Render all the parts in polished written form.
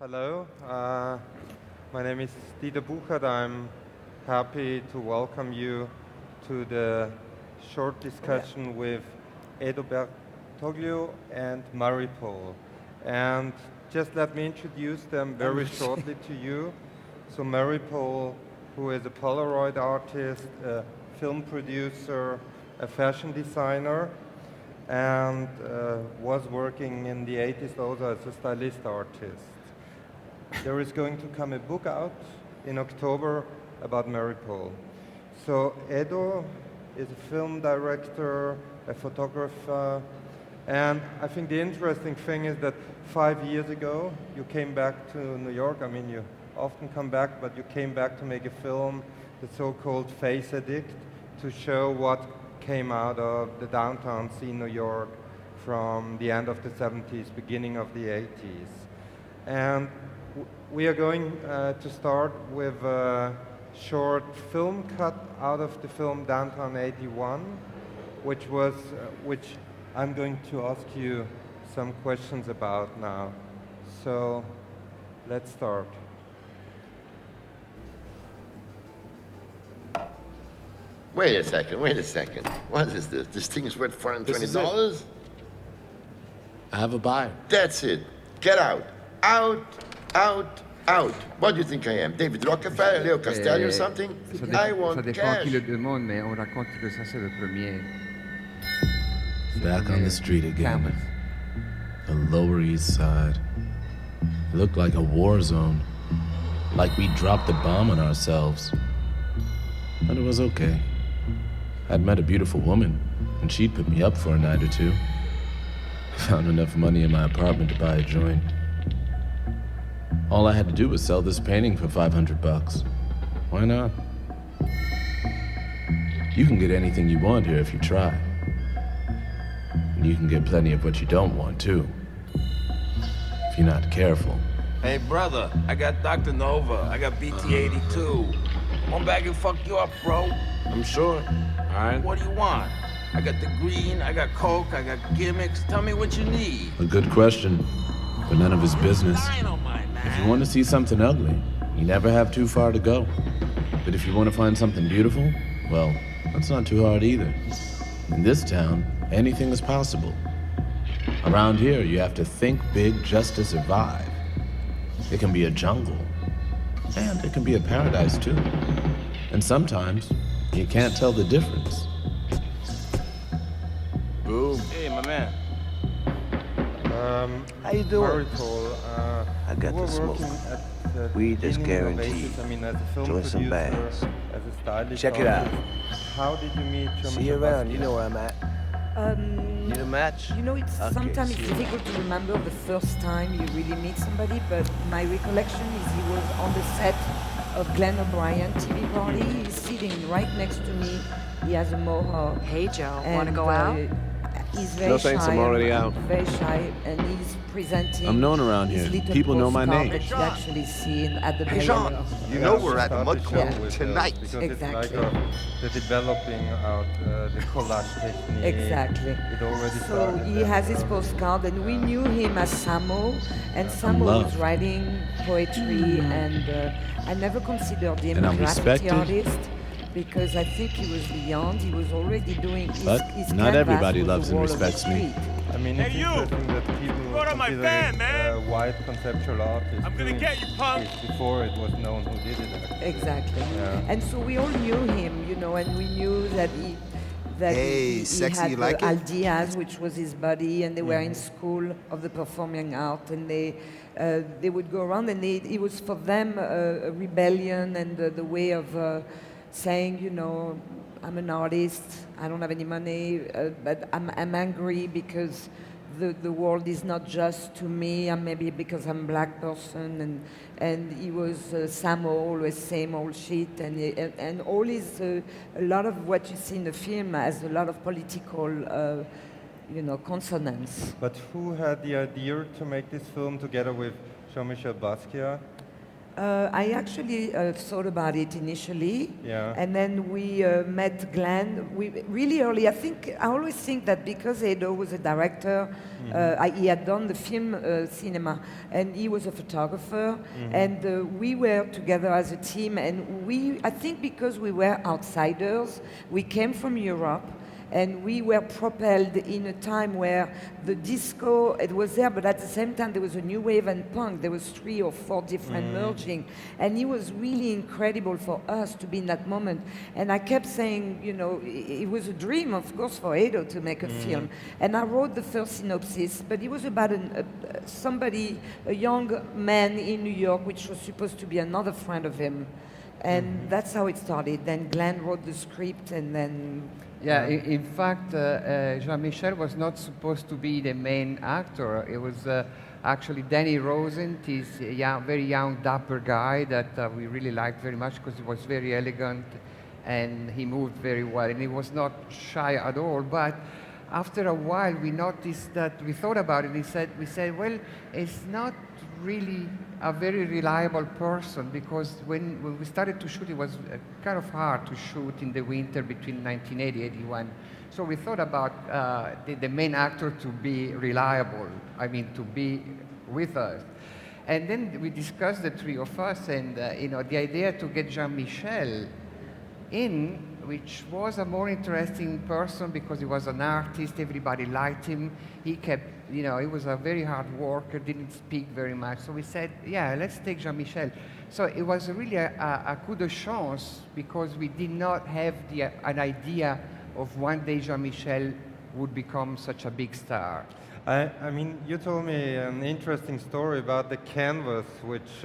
Hello, my name is Dieter Buchhart. I'm happy to welcome you to the short discussion with Edo Bertoglio and Maripol. And just let me introduce them very shortly to you. So Maripol, who is a Polaroid artist, a film producer, a fashion designer, and was working in the 80s also as a stylist artist. There is going to come a book out in October about Maripol. So Edo is a film director, a photographer, and I think the interesting thing is that 5 years ago you came back to New York. I mean, you often come back, but you came back to make a film, the so-called Face Addict, to show what came out of the downtown scene New York from the end of the 70s, beginning of the 80s. And we are going to start with a short film cut out of the film Downtown 81, which I'm going to ask you some questions about now. So let's start. Wait a second. What is this? This thing is worth $420? I have a buyer. That's it. Get out. Out. What do you think I am? David Rockefeller, Leo Castelli or something? I Ça want dépend cash. qui le demande, mais on raconte que ça c'est le premier. Back on the street again. Canvas. The Lower East Side. It looked like a war zone. Like we dropped a bomb on ourselves. But it was okay. I'd met a beautiful woman, and she'd put me up for a night or two. I found enough money in my apartment to buy a joint. All I had to do was sell this painting for $500. Why not? You can get anything you want here if you try. And you can get plenty of what you don't want, too. If you're not careful. Hey, brother, I got Dr. Nova. I got BT-82. Come on back and fuck you up, bro. I'm sure. All right. What do you want? I got the green, I got coke, I got gimmicks. Tell me what you need. A good question, but none of his business. Dynamite, man. If you want to see something ugly, you never have too far to go. But if you want to find something beautiful, well, that's not too hard either. In this town, anything is possible. Around here, you have to think big just to survive. It can be a jungle, and it can be a paradise too. And sometimes, you can't tell the difference. Boom. Hey, my man. How you doing? Maripol, I got you were the smoke. working at the Weed is beginning of guaranteed. 80s, I mean, as a film Join some producer, bags. as a stylist Check it out. artist. How did you meet Jean-Michel? See you around. You Basquiat? know where I'm at. Need a match? You know, it's Okay, sometimes see it's you. difficult to remember the first time you really meet somebody, but my recollection is he was on the set of Glenn O'Brien TV party. He's sitting right next to me. He has a mohawk. Hey, Joe, and, want to go out? He's very No, shy. thanks, I'm already out. Very shy, and he's presenting. I'm known around his here. little People know my postcard name. that you actually see at the Hey, Jean, Beyeler. you know we're at the Mud Club With, tonight. because Exactly. it's like the developing out the collage technique. Exactly. It already So started he then, has his so- postcard, and we knew him as Samo, and Samo was loved. writing poetry, and I never considered him And a I'm graffiti respected. artist because I think he was beyond. He was already doing his, But his not canvas everybody was the loves and wall of the respects me. street. I mean, it's interesting that people Go to my consider van, it man. white conceptual artist. I'm gonna doing get you, punk. it before it was known who did it. Actually. Exactly. Yeah. And so we all knew him, you know, and we knew that Hey, he sexy, had you like Al it? Diaz, which was his buddy, and they were in school of the performing art, and they would go around, and it was for them a rebellion and the way of saying, you know, I'm an artist, I don't have any money, but I'm angry because the world is not just to me, and maybe because I'm a black person, and he was Samo, always same old shit, and all his, a lot of what you see in the film has a lot of political, you know, consonance. But who had the idea to make this film together with Jean-Michel Basquiat? I actually thought about it initially, Yeah. and then we met Glenn. Really early. I always think that because Edo was a director, he had done the film cinema, and he was a photographer, and we were together as a team. And I think because we were outsiders, we came from Europe. And we were propelled in a time where the disco, it was there, but at the same time there was a new wave and punk. There was 3 or 4 different merging. And it was really incredible for us to be in that moment. And I kept saying, you know, it was a dream, of course, for Edo to make a film. And I wrote the first synopsis, but it was about a young man in New York, which was supposed to be another friend of him. And that's how it started. Then Glenn wrote the script, and then... Yeah, in fact, Jean-Michel was not supposed to be the main actor. It was actually Danny Rosen, this very young, dapper guy that we really liked very much because he was very elegant and he moved very well. And he was not shy at all. But after a while, we noticed that we thought about it. We said, well, it's not really a very reliable person, because when we started to shoot, it was kind of hard to shoot in the winter between 1980 and 81. So we thought about the main actor to be reliable, I mean, to be with us. And then we discussed, the 3 of us, and you know, the idea to get Jean-Michel in, which was a more interesting person because he was an artist, everybody liked him. He kept, you know, he was a very hard worker, didn't speak very much. So we said, yeah, let's take Jean-Michel. So it was really a coup de chance because we did not have an idea of one day Jean-Michel would become such a big star. I mean, you told me an interesting story about the canvas which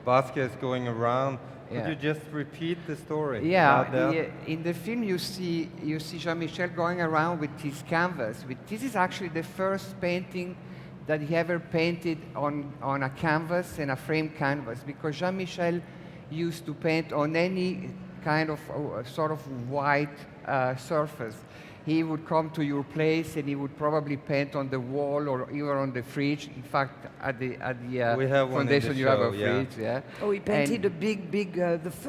Basquiat is going around. Could you just repeat the story? Yeah, in the film you see Jean-Michel going around with his canvas. This is actually the first painting that he ever painted on a canvas, and a framed canvas, because Jean-Michel used to paint on any kind of sort of white surface. He would come to your place and he would probably paint on the wall or even on the fridge. In fact, at the Fondation you have a fridge, yeah. Oh, he painted a big,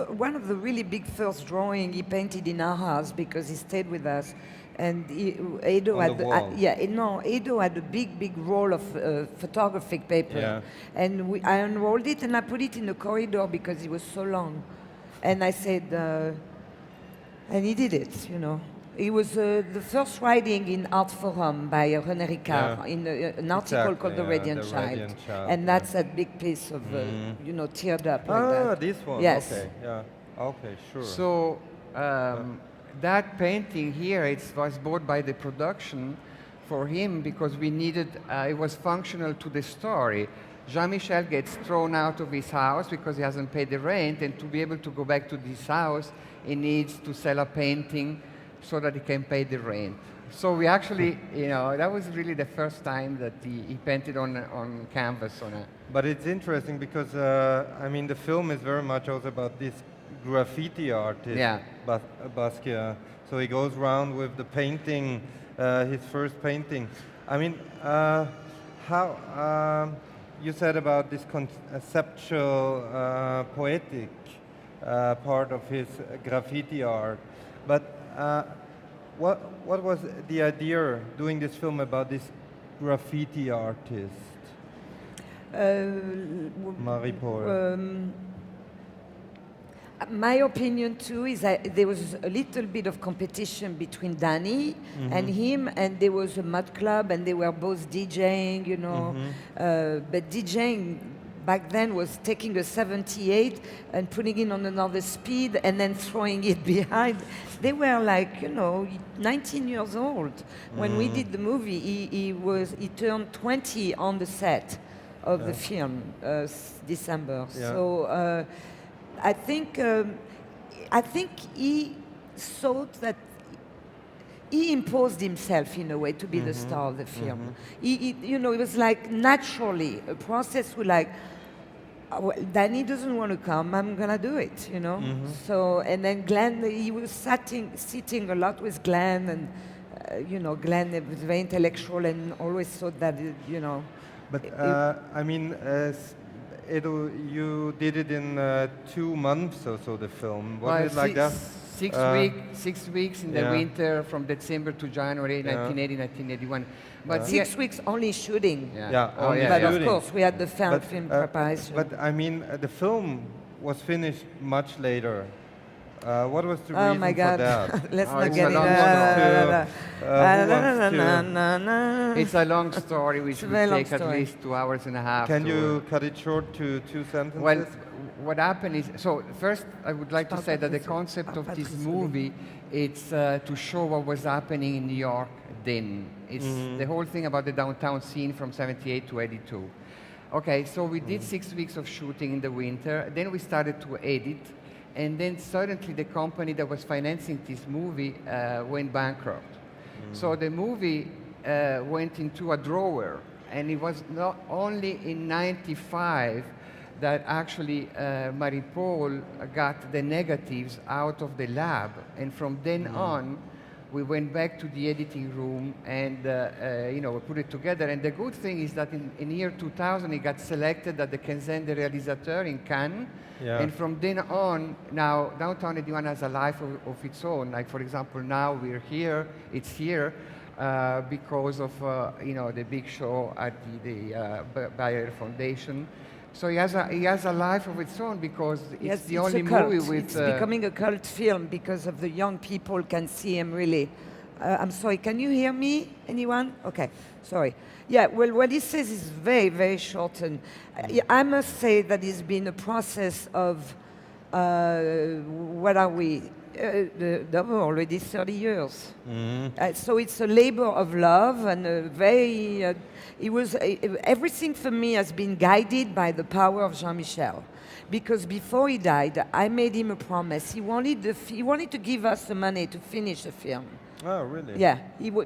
one of the really big first drawing he painted in our house because he stayed with us. And Edo had Edo had a big roll of photographic paper. Yeah. And I unrolled it and I put it in the corridor because it was so long. And I said, and he did it, you know. It was the first writing in Art Forum by René Ricard in an article called The Radiant Child. And that's that big piece of, you know, teared up like that. This one? Yes. Okay, yeah. Okay, sure. So that painting here, it was bought by the production for him because we needed, it was functional to the story. Jean-Michel gets thrown out of his house because he hasn't paid the rent, and to be able to go back to this house, he needs to sell a painting so that he can pay the rent. So we actually, you know, that was really the first time that he painted on canvas. But it's interesting because, I mean, the film is very much also about this graffiti artist, Basquiat. So he goes around with the painting, his first painting. I mean, how, you said about this conceptual, poetic part of his graffiti art, but what was the idea doing this film about this graffiti artist? Maripol. My opinion too is that there was a little bit of competition between Danny and him, and there was a mud club, and they were both DJing, you know. But DJing back then was taking a 78 and putting it on another speed and then throwing it behind. They were like, you know, 19 years old. When we did the movie, he turned 20 on the set of the film, December. Yeah. So I think he thought that he imposed himself in a way to be the star of the film. You know, it was like naturally a process with like, oh, well, Danny doesn't want to come, I'm gonna do it, you know. So, and then Glenn, he was sitting a lot with Glenn, and you know, Glenn was very intellectual and always thought that, you know. But I mean, Edo, you did it in 2 months or so, the film. Was Well, it like that? 6 weeks in the yeah. winter from December to January 1980, 1981. But 6 weeks only shooting. Yeah, Oh, only yeah, But yeah. of shooting. course, we had the film preparation. But I mean, the film was finished much later. What was the Oh reason my God! for that? Let's Oh, not it's get a into long that. It's a long story which It's a would very long take at story. least 2 hours and a half. Can to, you cut it short to 2 sentences? Well, what happened is, so first I would like to Start say that the with- concept of this Patrice, movie, it's to show what was happening in New York then. It's the whole thing about the downtown scene from 78 to 82. Okay, so we did 6 weeks of shooting in the winter, then we started to edit, and then suddenly the company that was financing this movie went bankrupt. So the movie went into a drawer, and it was not only in 95 that actually Maripol got the negatives out of the lab, and from then on we went back to the editing room and we put it together. And the good thing is that in year 2000 it got selected at the Quinzaine des Réalisateurs in Cannes. Yeah. And from then on, now Downtown 81 has a life of its own. Like, for example, now we're here, it's here because of the big show at the Beyeler Fondation. So he has a life of its own because it's the only a cult. movie with... It's becoming a cult film because of the young people can see him really. I'm sorry, can you hear me? Anyone? Okay, sorry. Yeah, well, what he says is very, very short. And I must say that it's been a process of, what are we? Already 30 years. So it's a labor of love and a very, everything for me has been guided by the power of Jean-Michel. Because before he died, I made him a promise. He wanted to give us the money to finish the film. Oh, really? Yeah,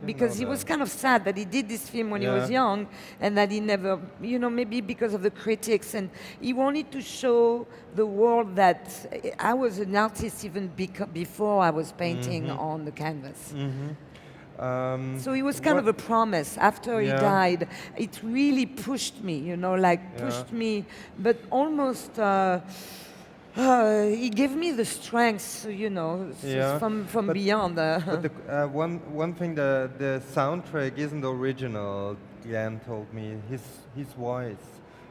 because he know was that. kind of sad that he did this film when he was young and that he never, maybe because of the critics. And he wanted to show the world that I was an artist even before I was painting on the canvas. So it was kind of a promise. After he died, it really pushed me, pushed me, but almost... he gave me the strength, from beyond. But one thing, the soundtrack isn't original. Jan told me his voice,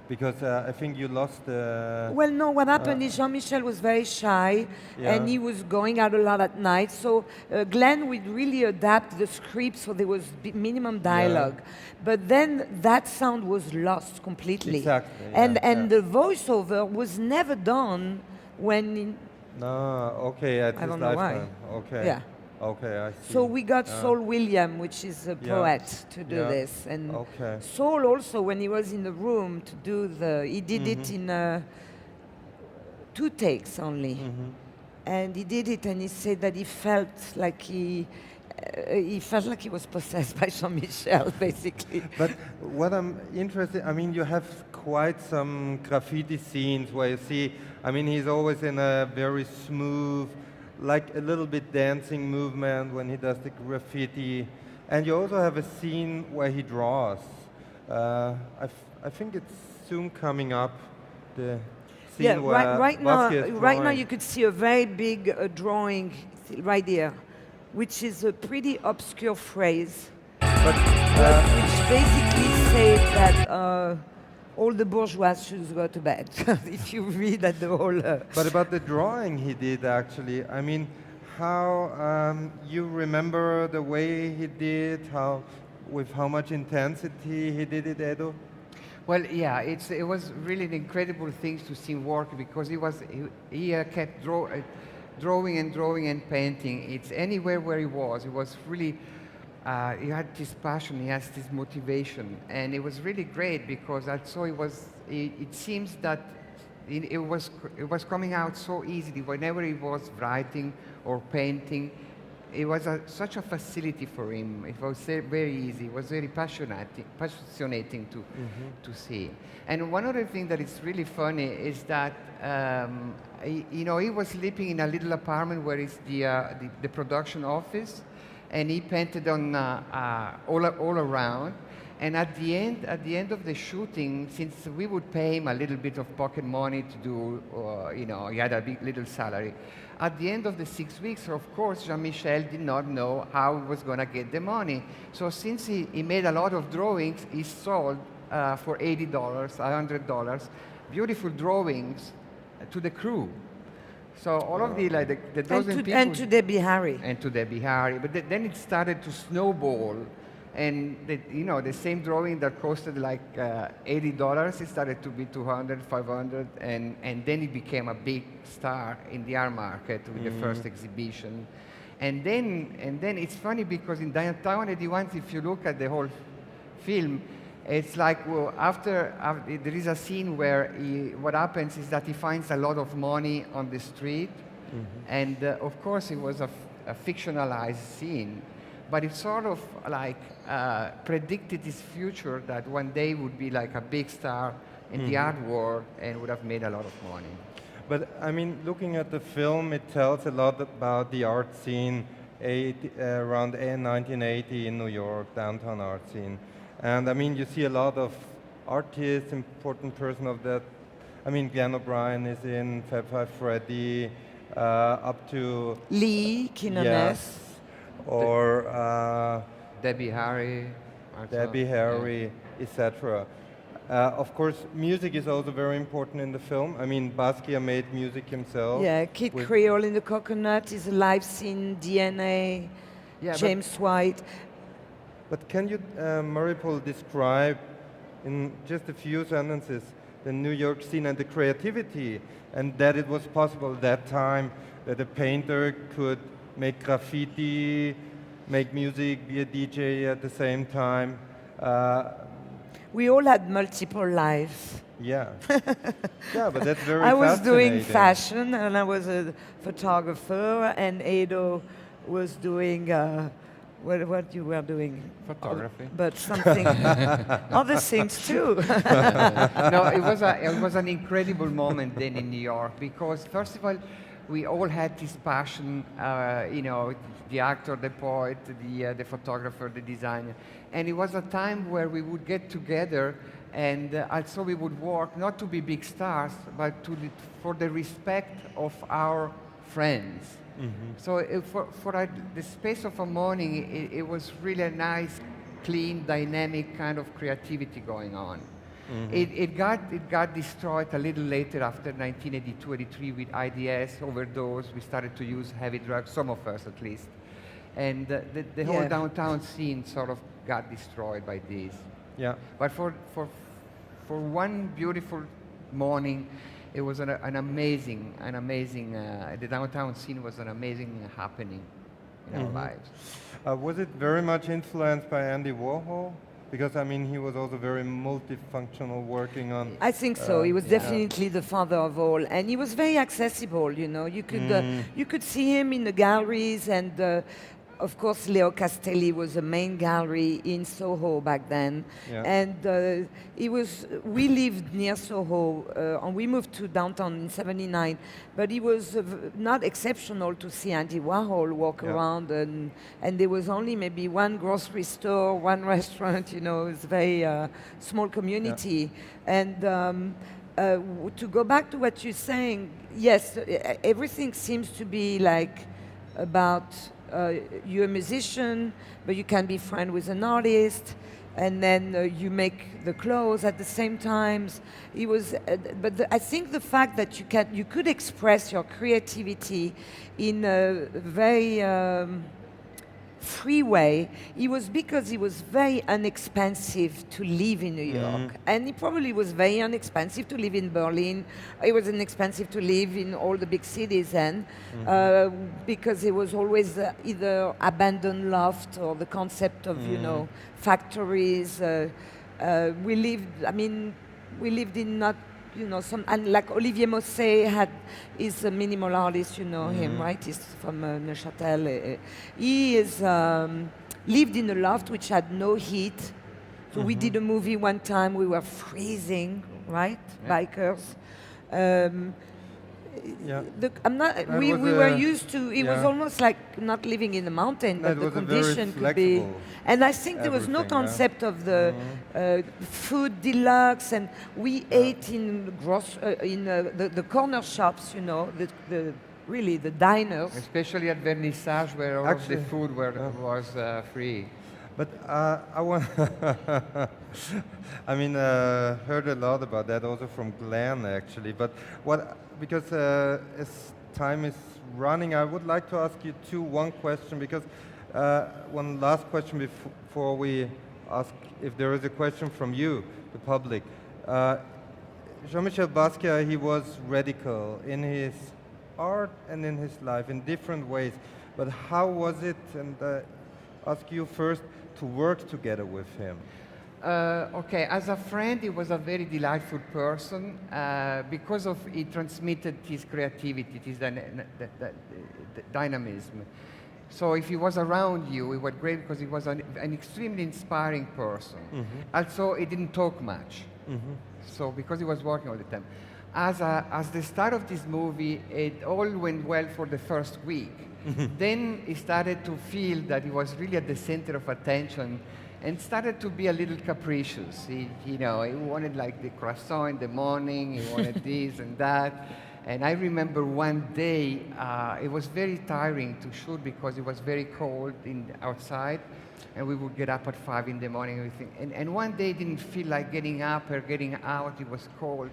because I think you lost the. Well, no. What happened is Jean-Michel was very shy, and he was going out a lot at night. So Glenn would really adapt the script, so there was minimum dialogue. But then that sound was lost completely. Exactly. And the voiceover was never done when. Okay, at I his don't know why. lifetime. Okay. Yeah. Okay, I see. So we got Saul William, which is a poet, to do Yeah. this. And Okay. Saul also, when he was in the room to do he did it in 2 takes only. And he did it, and he said that he felt like he was possessed by Jean-Michel, basically. But what I'm interested, I mean, you have quite some graffiti scenes where you see, I mean, he's always in a very smooth, like a little bit dancing movement when he does the graffiti. And you also have a scene where he draws. I think it's soon coming up, the scene where right Basquiat is now drawing. you could see a very big drawing right here, which is a pretty obscure phrase, But, which basically says that all the bourgeois should go to bed. If you read at the whole... But about the drawing he did, actually, I mean, how you remember the way he did, with how much intensity he did it, Edo? Well, yeah, it was really an incredible thing to see him work because he kept drawing and drawing and painting. It's anywhere where he was really, he had this passion, he has this motivation, and it was really great because I saw it seems that it was coming out so easily whenever he was writing or painting. It was such a facility for him. It was very easy. It was very passionating to see. And one other thing that is really funny is that he was sleeping in a little apartment where is the production office, and he painted on all around. And at the end of the shooting, since we would pay him a little bit of pocket money to do, he had a big little salary. At the end of the 6 weeks, of course, Jean-Michel did not know how he was going to get the money. So since he made a lot of drawings, he sold for $80, $100, beautiful drawings to the crew. So all of the dozen people... And to Debbie Harry. And to Debbie Harry. But then it started to snowball. And the same drawing that costed like $80, it started to be $200, $500, and then it became a big star in the art market with the first exhibition. And then it's funny because in Downtown 81, if you look at the whole film, it's like, well, after there is a scene where what happens is that he finds a lot of money on the street, and of course it was a fictionalized scene, but it sort of like predicted his future that one day he would be like a big star in the art world and would have made a lot of money. But I mean, looking at the film, it tells a lot about the art scene around 1980 in New York, downtown art scene. And I mean, you see a lot of artists, important person of that. I mean, Glenn O'Brien is in, Fab Five Freddy, up to... Lee, Kinones. Yes. Or... Debbie Harry. Etc. Of course, music is also very important in the film. I mean, Basquiat made music himself. Yeah, Kid Creole in the Coconut is a live scene, DNA, James White. But can you, Maripol, describe in just a few sentences the New York scene and the creativity, and that it was possible at that time that a painter could make graffiti, make music, be a DJ at the same time? We all had multiple lives. Yeah. Yeah, but that's very I was doing fascinating. fashion, and I was a photographer, and Edo was doing... what you were doing? Photography. But something, other things too. No, it was an incredible moment then in New York because first of all, we all had this passion, the actor, the poet, the photographer, the designer, and it was a time where we would get together and also we would work not to be big stars, but for the respect of our friends. So for the space of a morning, it was really a nice, clean, dynamic kind of creativity going on. It got destroyed a little later after 1982-83 with IDS, overdose. We started to use heavy drugs, some of us at least. And the whole downtown scene sort of got destroyed by this. Yeah. But for one beautiful morning, it was an amazing, the downtown scene was an amazing happening in our lives. Was it very much influenced by Andy Warhol? Because, I mean, he was also very multifunctional, working on... I think so. He was definitely the father of all. And he was very accessible, You could see him in the galleries, and of course, Leo Castelli was the main gallery in Soho back then. Yeah. And we lived near Soho, and we moved to downtown in '79. But it was not exceptional to see Andy Warhol walk around, and there was only maybe one grocery store, one restaurant, It was a very small community. Yeah. And to go back to what you're saying, yes, everything seems to be like about... you're a musician, but you can be friends with an artist, and then you make the clothes at the same time. It was, I think the fact that you could express your creativity in a very free way, it was because it was very inexpensive to live in New York. And it probably was very inexpensive to live in Berlin. It was inexpensive to live in all the big cities then, because it was always either abandoned loft or the concept of, factories. We lived in not, and like Olivier Mosset is a minimal artist, him, right? He's from Neuchâtel. He is lived in a loft which had no heat. So we did a movie one time, we were freezing, right? Yeah. Bikers. Yeah. I'm not. That We was were a- used to. It was yeah. almost like not living in the mountain, That but the was a very condition could be. flexible And I think there was no everything, yeah. concept of the food deluxe, and we ate in the corner shops. You know, really the diners. Especially at Vernissage, where all of Actually, the food was free. But I want. I mean, heard a lot about that also from Glenn actually. But because as time is running, I would like to ask you one question, because one last question before we ask if there is a question from you, the public. Jean-Michel Basquiat, he was radical in his art and in his life in different ways. But how was it? And ask you first to work together with him. Okay, as a friend, he was a very delightful person because of he transmitted his creativity, his dynamism. So if he was around you, it was great because he was an extremely inspiring person. Also, he didn't talk much. So because he was working all the time. As the start of this movie, it all went well for the first week. Then he started to feel that he was really at the center of attention and started to be a little capricious. He wanted like the croissant in the morning, he wanted this and that. And I remember one day, it was very tiring to shoot because it was very cold outside, and we would get up at 5 in the morning and everything. And one day didn't feel like getting up or getting out, it was cold.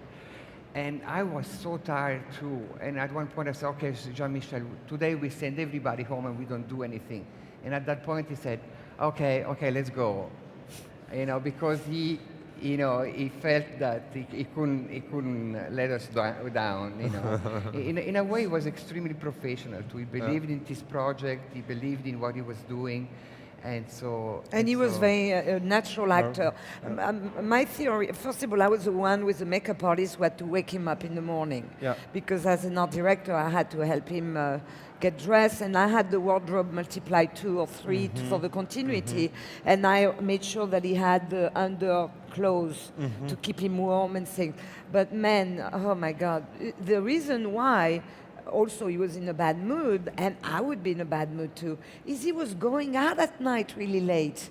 And I was so tired too. And at one point I said, okay, Jean-Michel, today we send everybody home and we don't do anything. And at that point he said, okay, let's go. Because he felt that he couldn't let us down. In a way, he was extremely professional too. He believed in this project. He believed in what he was doing. And he was very a natural actor. My theory, first of all, I was the one with the makeup artist who had to wake him up in the morning. Yeah. Because as an art director, I had to help him get dressed, and I had the wardrobe multiplied 2 or 3 for the continuity, and I made sure that he had the underclothes to keep him warm and things. But man, oh my God, the reason why also he was in a bad mood, and I would be in a bad mood too, is he was going out at night really late.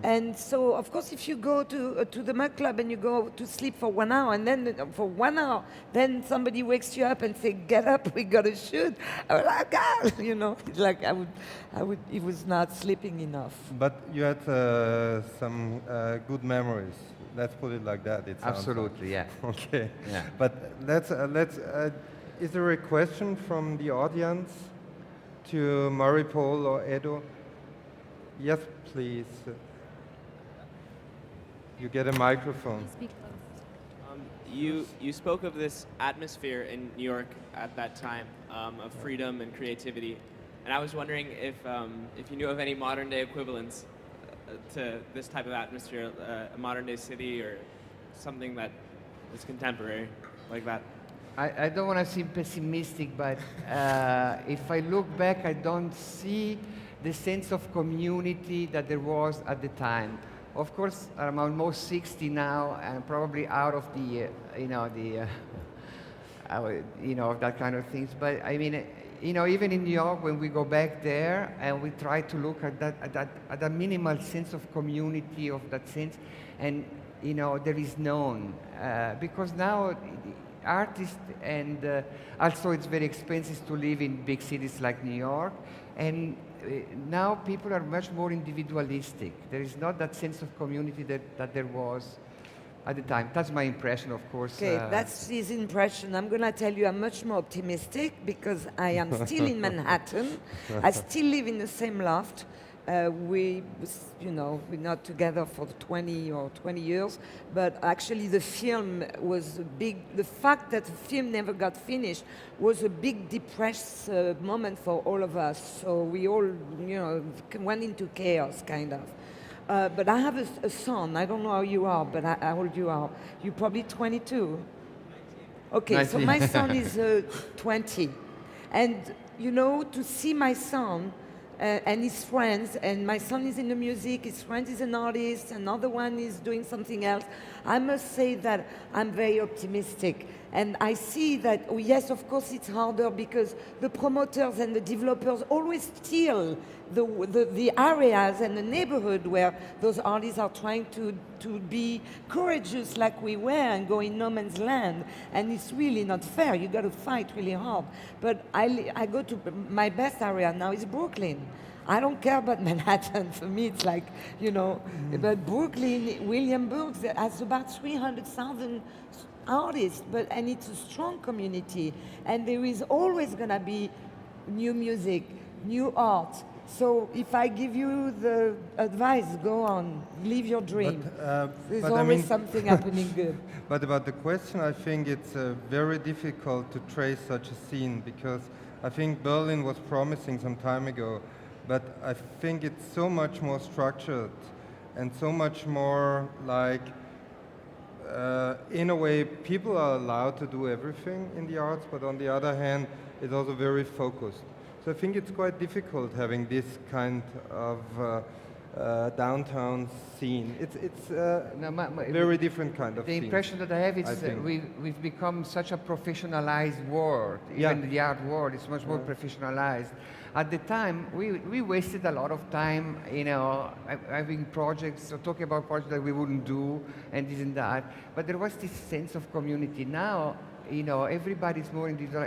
And so, of course, if you go to the mud club and you go to sleep for 1 hour, and then for 1 hour, then somebody wakes you up and say, get up, we gotta shoot. I was like, it's like he was not sleeping enough. But you had some good memories. Let's put it like that. It sounds absolutely, yeah. Okay. Yeah. But let's. Is there a question from the audience to Maripol or Edo? Yes, please. You get a microphone. You spoke of this atmosphere in New York at that time of freedom and creativity, and I was wondering if you knew of any modern day equivalents to this type of atmosphere, a modern day city or something that is contemporary like that. I don't want to seem pessimistic, but if I look back, I don't see the sense of community that there was at the time. Of course, I'm almost 60 now, and probably out of the, that kind of things. But I mean, even in New York, when we go back there and we try to look at that minimal sense of community, of that sense, and there is none, because now. Artists, and also it's very expensive to live in big cities like New York, and now people are much more individualistic. There is not that sense of community that there was at the time. That's my impression, of course. Okay, that's his impression. I'm going to tell you I'm much more optimistic because I am still in Manhattan. I still live in the same loft. We're not together for 20 years, but actually the film was the fact that the film never got finished was a big depressed moment for all of us. So we all, went into chaos, kind of. But I have a son. I don't know how you are, but how old you are? You're probably 22. Okay, 19. So my son is 20. And, to see my son and his friends, and my son is in the music, his friend is an artist, another one is doing something else. I must say that I'm very optimistic. And I see that, oh yes, of course it's harder because the promoters and the developers always steal the areas and the neighborhood where those artists are trying to be courageous like we were and go in no man's land. And it's really not fair. You got to fight really hard. But I go to my best area now is Brooklyn. I don't care about Manhattan. For me, it's like, you know, but Brooklyn, Williamsburg has about 300,000 artists, and it's a strong community. And there is always going to be new music, new art. So if I give you the advice, go on, live your dream. There's always something happening good. But about the question, I think it's very difficult to trace such a scene because I think Berlin was promising some time ago, but I think it's so much more structured and so much more like, in a way, people are allowed to do everything in the arts, but on the other hand, it's also very focused. So I think it's quite difficult having this kind of downtown scene. It's very different kind of scene. The impression that I have is we've become such a professionalized world. Even the art world is much more professionalized. At the time, we wasted a lot of time, you know, having projects, or talking about projects that we wouldn't do, and this and that. But there was this sense of community. Now, you know, everybody's more individual.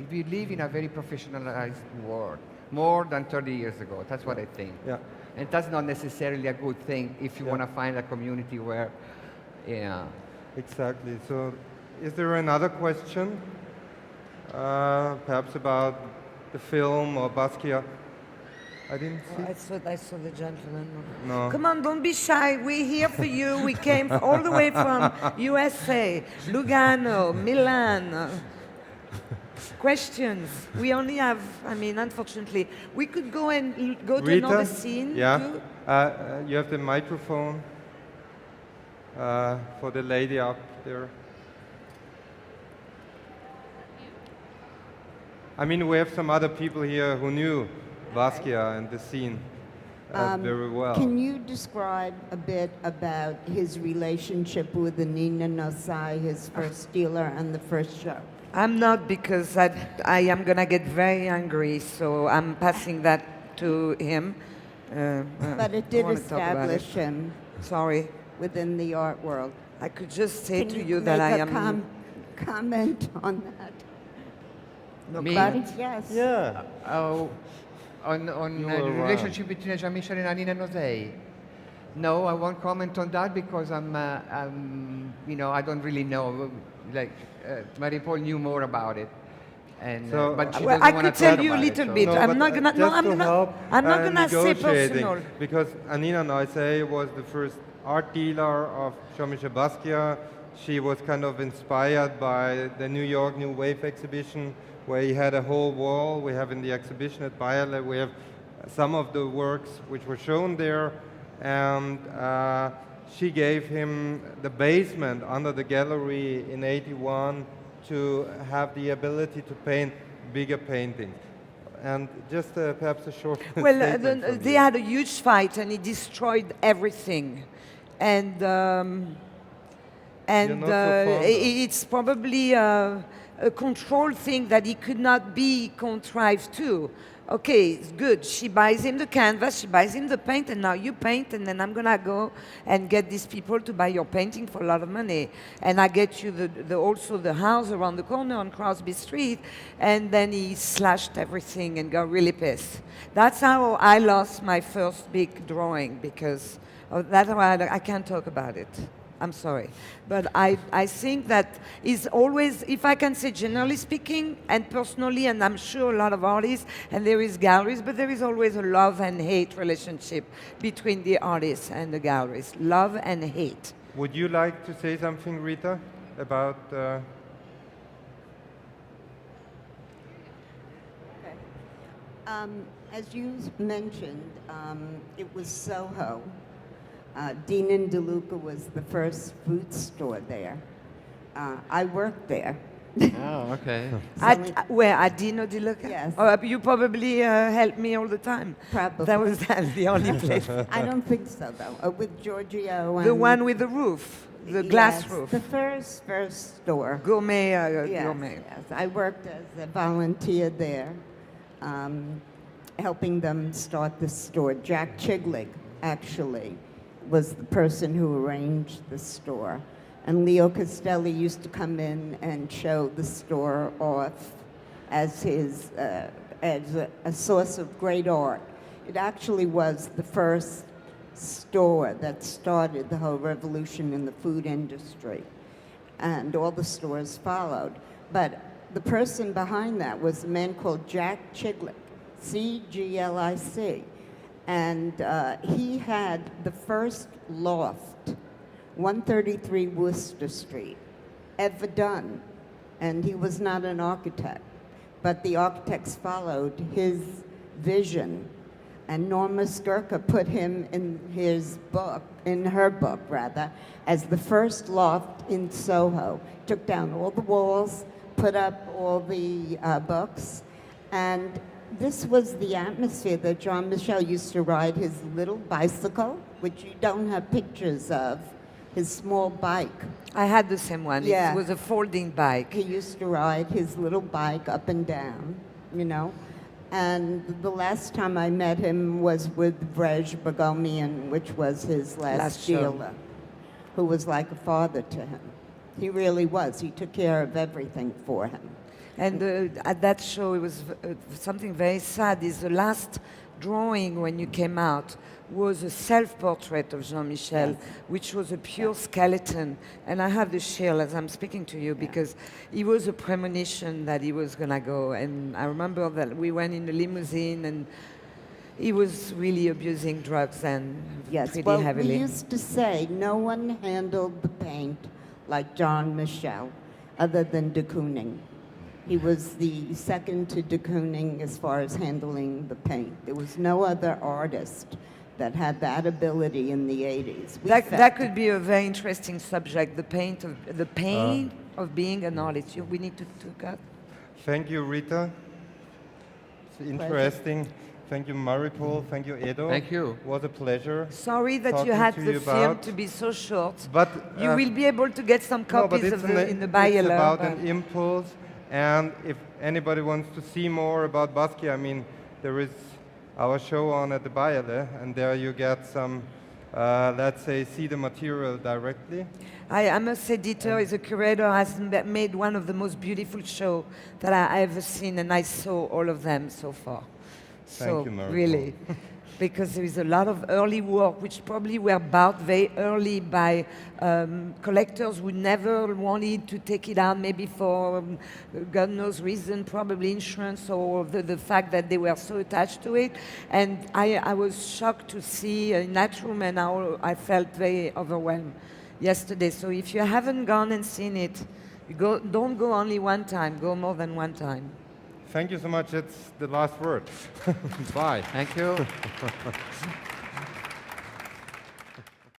We live in a very professionalized world, more than 30 years ago. That's what I think. Yeah. And that's not necessarily a good thing if you want to find a community where, yeah. Exactly. So, is there another question? Perhaps about the film or Basquiat? I didn't see. I saw the gentleman. No. Come on, don't be shy. We're here for you. We came all the way from USA, Lugano, Milan. Questions? We only have, I mean, unfortunately, we could go and go to Rita? another scene. Yeah. You have the microphone for the lady up there. I mean, we have some other people here who knew Basquiat and the scene very well. Can you describe a bit about his relationship with the Nina Nosai, his first dealer and the first show? I'm not, because I am going to get very angry, so I'm passing that to him. But it did establish him. Sorry. Within the art world. I could just say Can to you you that I make a am... comment on that? Me? Yes. Yeah. On the relationship between Jean-Michel and Nina Nosei. No, I won't comment on that because you know, I don't really know. Like, Maripol knew more about it, and So, but she well, doesn't I want to could tell talk you a about little it, bit. so. I'm not gonna. No, I'm not gonna say personal. Because Nina Nosei was the first art dealer of Jean-Michel Basquiat. She was kind of inspired by the New York New Wave exhibition, where he had a whole wall. We have in the exhibition at Beyeler, we have some of the works which were shown there, and she gave him the basement under the gallery in '81 to have the ability to paint bigger paintings. And just perhaps a short statement from they you. had a huge fight, and he destroyed everything, and You're not so fond of. it's probably a control thing that he could not be contrived to. Okay, it's good. She buys him the canvas, she buys him the paint, and now you paint, and then I'm gonna go and get these people to buy your painting for a lot of money. And I get you also the house around the corner on Crosby Street, and then he slashed everything and got really pissed. That's how I lost my first big drawing, because that's why I can't talk about it. I'm sorry. But I think that is always, if I can say generally speaking, and personally, and I'm sure a lot of artists, and there is galleries, but there is always a love and hate relationship between the artists and the galleries. Love and hate. Would you like to say something, Rita, about... As you mentioned, it was Soho. Dean and DeLuca was the first food store there. I worked there. Oh, okay. Where? At Dino Di Luca? Yes. You probably helped me all the time. Probably. That was the only place. I don't think so, though. With Giorgio and... The one with the roof. The glass Yes, roof. the first store. Gourmet, Yes, gourmet. yes. I worked as a volunteer there, helping them start the store. Jack Chiglig, actually, was the person who arranged the store. And Leo Castelli used to come in and show the store off as his, as a source of great art. It actually was the first store that started the whole revolution in the food industry. And all the stores followed. But the person behind that was a man called Jack Chiglik, C-G-L-I-C. And he had the first loft, 133 Worcester Street, ever done. And he was not an architect, but the architects followed his vision. And Norma Skirka put him in his book, in her book rather, as the first loft in Soho. Took down all the walls, put up all the books, and this was the atmosphere that Jean-Michel used to ride his little bicycle, which you don't have pictures of, his small bike. I had the same one. Yeah. It was a folding bike. He used to ride his little bike up and down, you know. And the last time I met him was with Vrej Bogomian, which was his last show. dealer, who was like a father to him. He really was. He took care of everything for him. And at that show, it was something very sad. Is the last drawing when you came out was a self-portrait of Jean-Michel, which was a pure skeleton. And I have the chill as I'm speaking to you because it was a premonition that he was going to go. And I remember that we went in the limousine and he was really abusing drugs and pretty well, heavily. we used to say no one handled the paint like Jean-Michel other than de Kooning. He was the second to de Kooning as far as handling the paint. There was no other artist that had that ability in the 80s. That could be a very interesting subject, the pain of being an artist. We need to cut. Thank you, Rita. It's interesting. Thank you, Maripol. Thank you, Edo. Thank you. It was a pleasure. Sorry that you talking had to the you film about- to be so short. But you will be able to get some no, but copies it's of in the It's Beyeler. about but- an impulse, and if anybody wants to see more about Basquiat, I mean, there is our show on at the Beyeler, and there you get some, let's say, see the material directly. I must say, Dieter is a curator, has made one of the most beautiful shows that I ever seen, and I saw all of them so far. Thank you, Maripol. Really, because there is a lot of early work which probably were bought very early by collectors who never wanted to take it out, maybe for God knows reason, probably insurance or the fact that they were so attached to it. And I was shocked to see in that room, and I felt very overwhelmed yesterday. So if you haven't gone and seen it, don't go only one time, go more than one time. Thank you so much. It's the last word. Bye. Thank you.